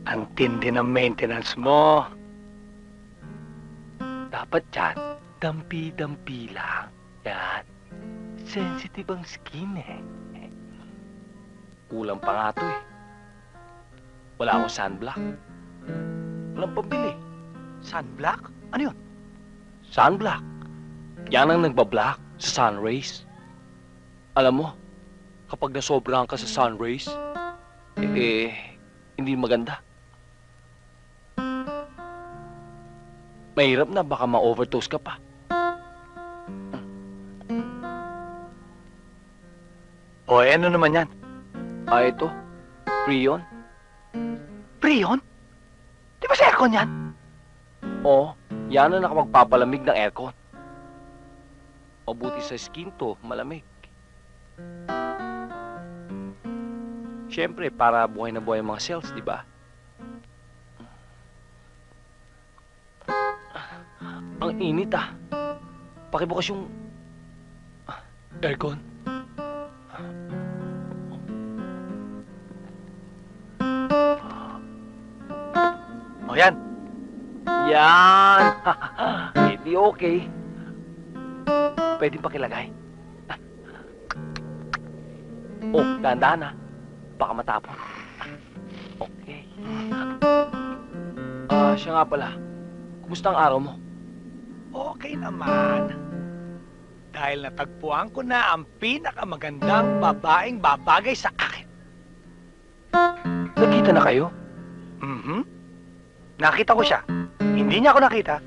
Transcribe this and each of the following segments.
Ang tindi ng maintenance mo. Dapat yan, dampi-dampi lang. Yan. Sensitive ang skin eh. Kulang pa nga to eh. Wala akong sunblock. Walang pambili. Sunblock? Ano yun? Sunblock. Yan ang nagbablock sa sun rays. Alam mo, kapag nasobrahan ka sa sun rays, hindi maganda. Mahirap na, baka ma-overdose ka pa. O, ano naman yan? Ito. Freon. Freon? Di ba sa aircon yan? Oo, yan ang nakapagpapalamig ng aircon. Mabuti sa skin to, malamig. Siyempre, para buhay na buhay ang mga cells, di ba? Ang init ah. Pakibukas yung aircon. O, yan. Yan! Hindi okay. Pwede pakilagay. Oh, dahan-dahan ah. Baka matapon. Okay. Siya nga pala. Kumusta ang araw mo? Okay naman. Dahil natagpuan ko na ang pinakamagandang babaeng babagay sa akin. Nagkita na kayo? Mhm. Nakita ko siya. Hindi niya ako nakita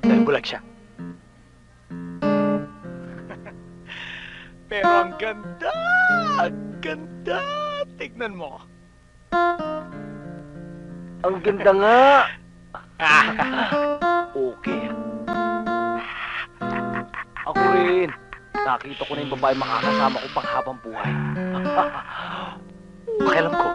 dahil bulag siya. Pero ang ganda! Ang ganda! Tignan mo. Ang ganda nga. Okay. Ako rin. Nakita ko na yung babae makakasama ko pang habang buhay. Pakialam ko.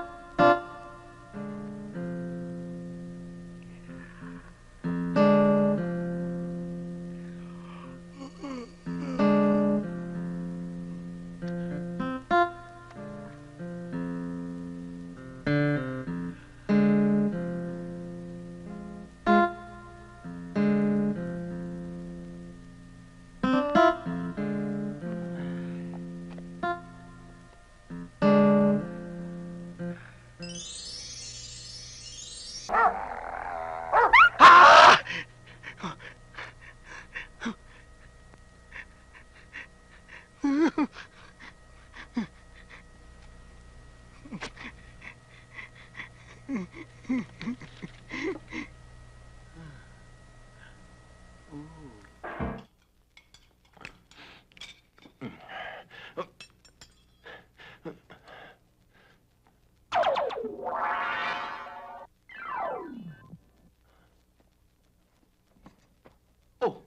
Oh,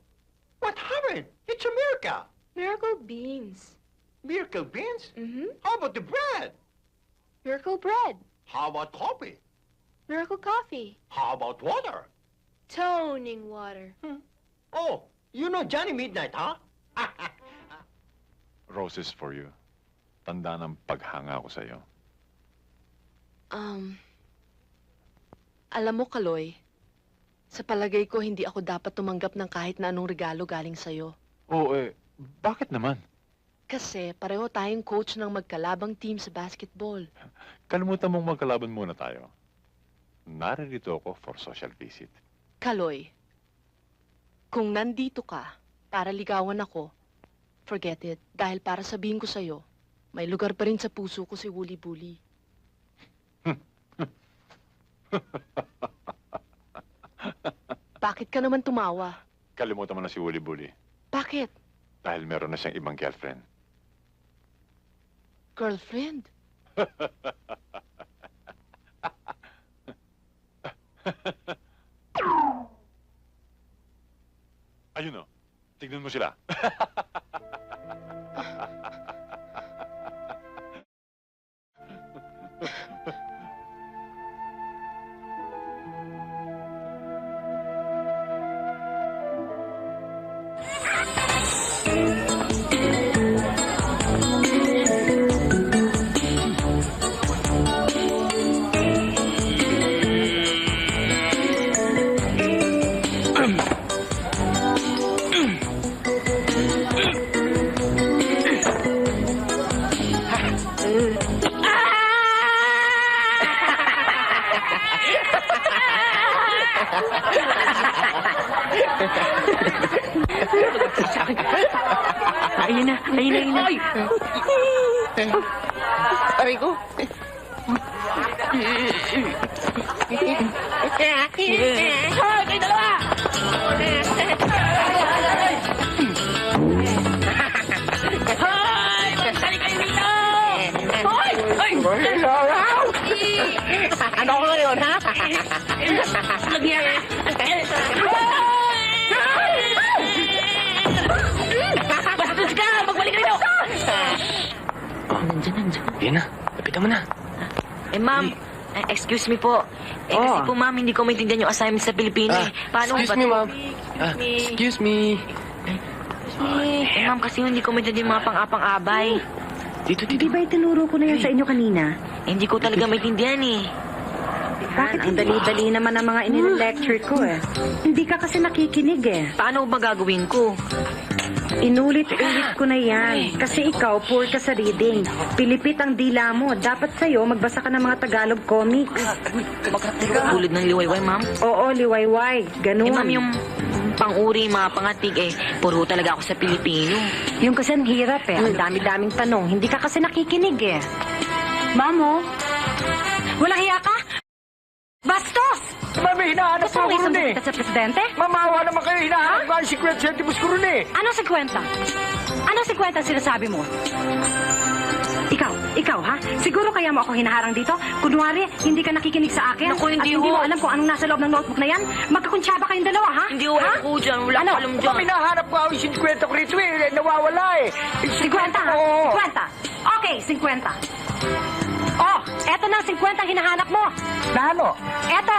what happened? It's a miracle. Miracle beans. Miracle beans? Mm-hmm. How about the bread? Miracle bread. How about coffee? Miracle coffee. How about water? Toning water. Oh, you know Johnny Midnight, huh? Roses for you. Tanda ng paghanga ko sa'yo. Alam mo, Kaloy, sa palagay ko hindi ako dapat tumanggap ng kahit na anong regalo galing sa'yo. Oo, bakit naman? Kasi pareho tayong coach ng magkalabang team sa basketball. Kalimutan mong magkalaban muna tayo. Naririto ako for social visit. Kaloy, kung nandito ka para ligawan ako, forget it. Dahil para sabihin ko sa'yo, may lugar pa rin sa puso ko si Wooly Bully. Bakit ka naman tumawa? Kalimutan mo na si Wooly Bully. Bakit? Dahil meron na siyang ibang girlfriend. Girlfriend? Ayun o. Tignan mo sila. Ayun na. Ay! Aray ko. Hoy, kayo dalawa! Hoy! Magsali kayo dito! Hoy! Ano ko ngayon, ha? Bastos ka! Magbalik ka dito! Nandiyan. Yan na, lapitan mo na. Ma'am, excuse me po. Kasi po, ma'am, hindi ko maintindihan yung assignment sa Pilipino. Paano excuse ba? me, ma'am. Excuse me. Ma'am, kasi hindi ko maintindihan yung mga pang-apang-abay. Dito. Di ba itinuro ko na yan sa inyo kanina? Hindi ko talaga maintindihan eh. Bakit ang dali-dali naman ang mga inilecture ko eh? Hindi ka kasi nakikinig eh. Paano ba gagawin ko? Inulit-ulit ko na yan. Kasi ikaw, poor ka sa reading. Pilipit ang dila mo. Dapat sa'yo, magbasa ka ng mga Tagalog comics. Tulad ng liwayway, ma'am. Oo, liwayway. Ganun. Ma'am, yung pang-uri, mga pangatig, puro talaga ako sa Pilipino. Yung kasi ang hirap eh. Ang dami-daming tanong. Hindi ka kasi nakikinig eh. Mamo, walang hiya ka? Bastos! Mami, hinahanap Gusto ko mo ron isang eh. sa presidente? Mamawa naman kayo, hinahanap ko ang 50 centimos ko ron eh. Anong 50? Anong 50 sinasabi mo? Ikaw ha? Siguro kaya mo ako hinaharang dito? Kunwari, hindi ka nakikinig sa akin? Naku, hindi At hindi ho. mo alam kung anong nasa loob ng notebook na yan? Magkakuntsaba kayong dalawa, ha? Hindi ko alam Ha? po dyan. Wala Ano? ko alam dyan. Mami, hinahanap ko ang 50 ko rito eh. Nawawala eh. 50? Oo. 50? Okay, 50. Oh, eto na ang 50 ang hinahanap mo. Na ano? Eto.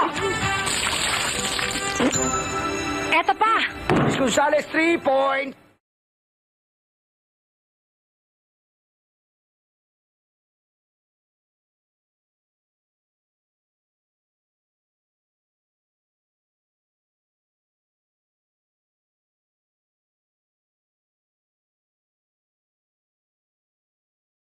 Eto pa. Miss Gonzales, 3 point.